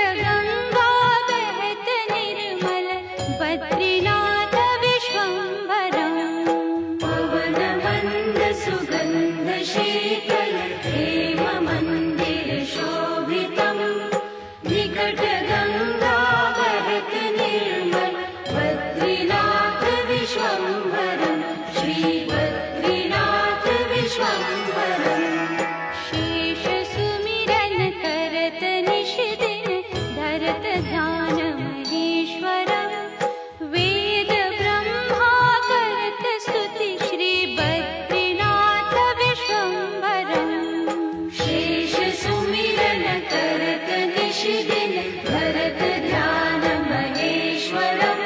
गंगा बहत निर्मल बद्रीनाथ विश्वम्भरम् पवन मंद सुगंध शीतल हेम मंदिर शोभितम् निकट गंगा बहत निर्मल बद्रीनाथ विश्वम्भरम् श्री बद्रीनाथ विश्वम्भरम् शेष सुमिरन करत निश दिन धरत ध्यान महेश्वरम् वेद ब्रह्मा करत स्तुति श्री बद्रीनाथ विश्वम्भरम् शेष सुमिरन करत निश दिन धरत ध्यान महेश्वरम्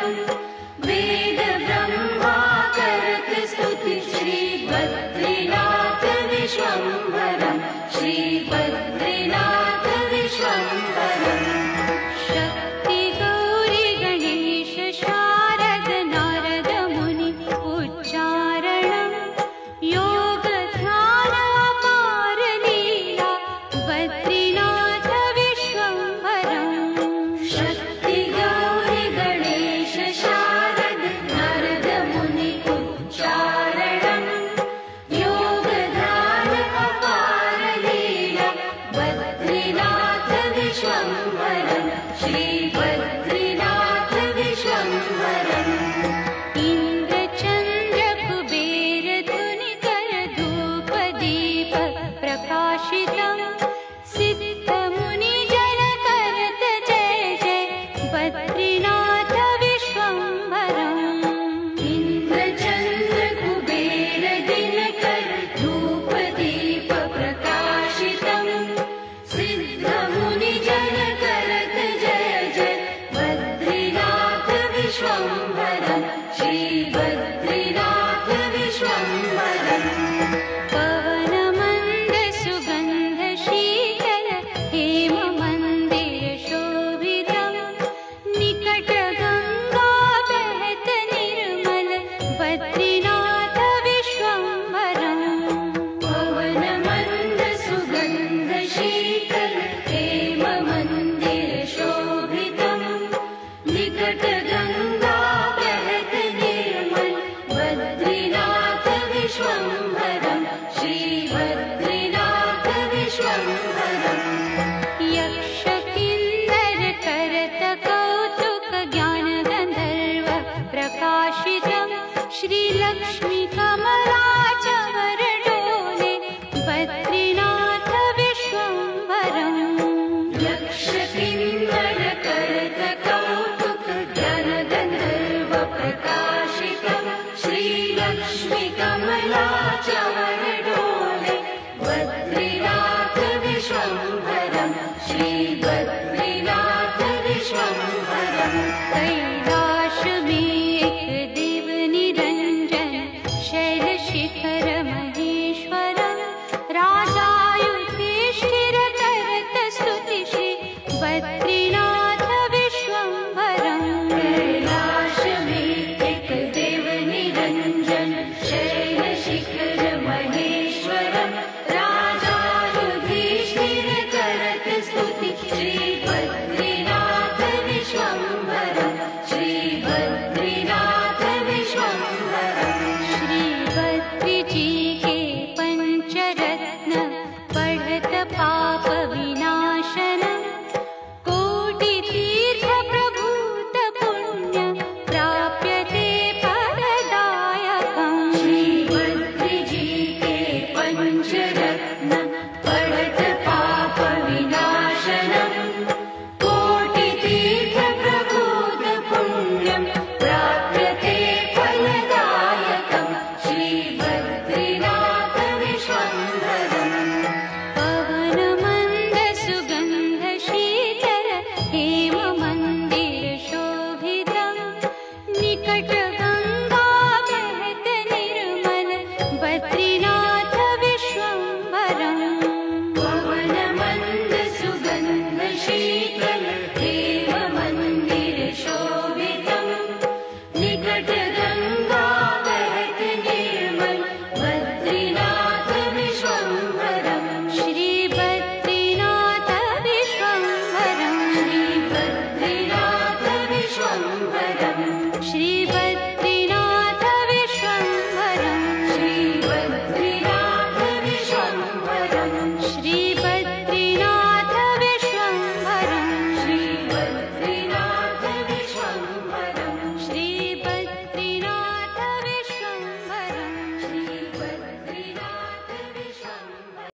वेद ब्रह्मा करत स्तुति श्री बद्रीनाथ विश्वम्भरम् श्री बद्रीनाथ विश्वम्भरम् शक्ति गौरी गणेश शारद नारद मुनि उच्चारणम् योग ध्यान अपार लीला बद्रीनाथ विश्वम्भरम् शक्ति गौरी गणेश शारद नारद मुनि उच्चारणम् योग ध्यान अपार लीला बद्रीनाथ विश्वम्भरम् श्री बद्रीनाथ विश्वम्भरम् इंद्र चंद्र कुबेर धुनि कर धूप दीप प्रकाशितम् सिद्ध मुनि जन करत जय जय बद्रीनाथ विश्वम्भरम् इंद्र चंद्र कुबेर दिन कर धूप दीप प्रकाशितम् सिद्ध मुनि जन करत जय जय बद्रीनाथ विश्वम्भरम् श्री बद्रीनाथ विश्वम्भरम् पवन मंद सुगंध शीतल हेम मंदिर शोभितम् निकट गंगा बहत निर्मल बद्रीनाथ विश्वम्भरम् पवन मंद सुगंध शीतल हेम मंदिर शोभितम् निकट गंगा बहत निर्मल बद्रीनाथ विश्वम्भरम् श्री बद्रीनाथ विश्वम्भरम् यक्ष किन्नर करत कौतुक ज्ञान गंधर्व प्रकाशितम् श्री लक्ष्मी कमला चवर डोले बद्रीनाथ विश्वम्भरम् यक्ष किन्नर करत कौतुक ज्ञान गंधर्व प्रकाशितम् श्री लक्ष्मी कमला चवर डोले बद्रीनाथ विश्वम्भरम् श्री बद्रीनाथ विश्वम्भरम् कैलाश में एक देव निरंजन शैल शिखर महेश्वरम् राजा युधिष्ठिर करत स्तुति श्री बद्रीनाथ विश्वम्भरम् कैलाश में एक देव निरंजन शैल शिखर महेश्वरम् राजा युधिष्ठिर करत स्तुति श्री बद्रीनाथ विश्वम्भरम् श्री बद्रीनाथ विश्वम्भरम् श्री बद्री जी के पंचरत्न पढ़त पाप विनाशनम् कोटि तीर्थ प्रभूत पुण्य प्राप्यते फलदायकम् श्री बद्री जी के पंचरत्न पढ़त पाप विनाशनम् कोटि तीर्थ प्रभूत पुण्यम् प्राप्यते फलदायकम् श्री बद्रीनाथ विश्वम्भरम् पवन मंद सुगंध शीतल हे